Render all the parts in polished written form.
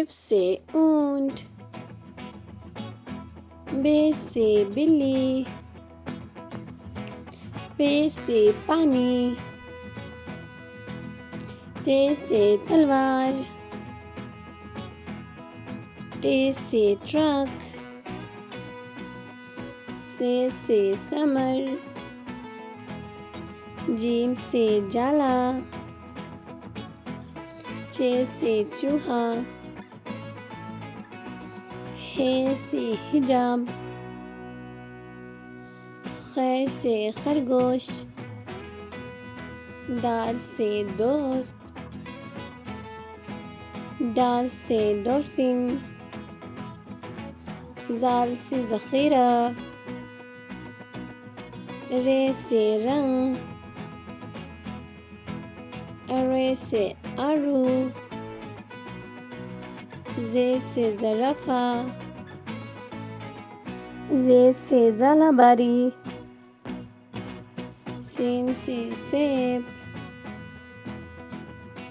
F से ऊंट, बे से बिल्ली, पे से पानी, ते से तलवार, टे से ट्रक, से समर, जीम से जाला, चे से चूहा, हे से हिजाब, खे से खरगोश, दाल से दोस्त, दाल से डॉल्फिन, जाल से ज़ख़ीरा, रे से रंग, रे से आरू, जे से ज़राफ़ा, जे से ज़ालाबारी, सीन से सेब,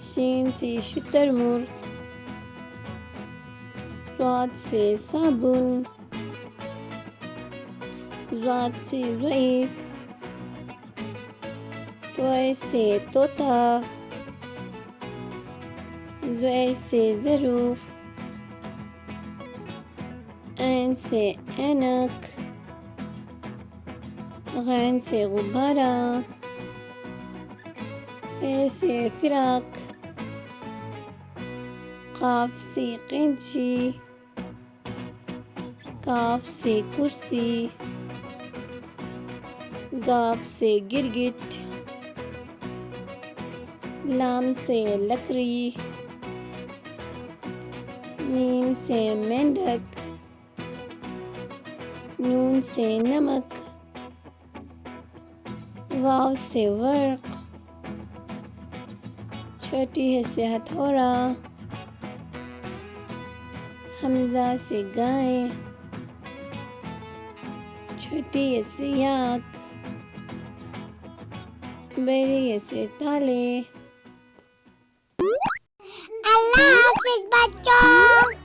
शीन से शुतुरमुर्ग, स्वाद से साबुन, ज़ाद से ज़ईफ़, त्वय से तोता, ज़य से ज़रूफ़, ऐन से ऐनक, गैन से गुब्बारा, फे से फ़िराक, क़ाफ से कैंची, काफ से कुर्सी, गाफ से गिरगिट, लाम से लकड़ी, मीम से मेंढक, नून से नमक, वाव से वर्क, छोटी है से हथौड़ा, हमज़ा से गाय, छोटी है से याक, बड़ी है से ताले। अल्लाह हाफिज़ बच्चों।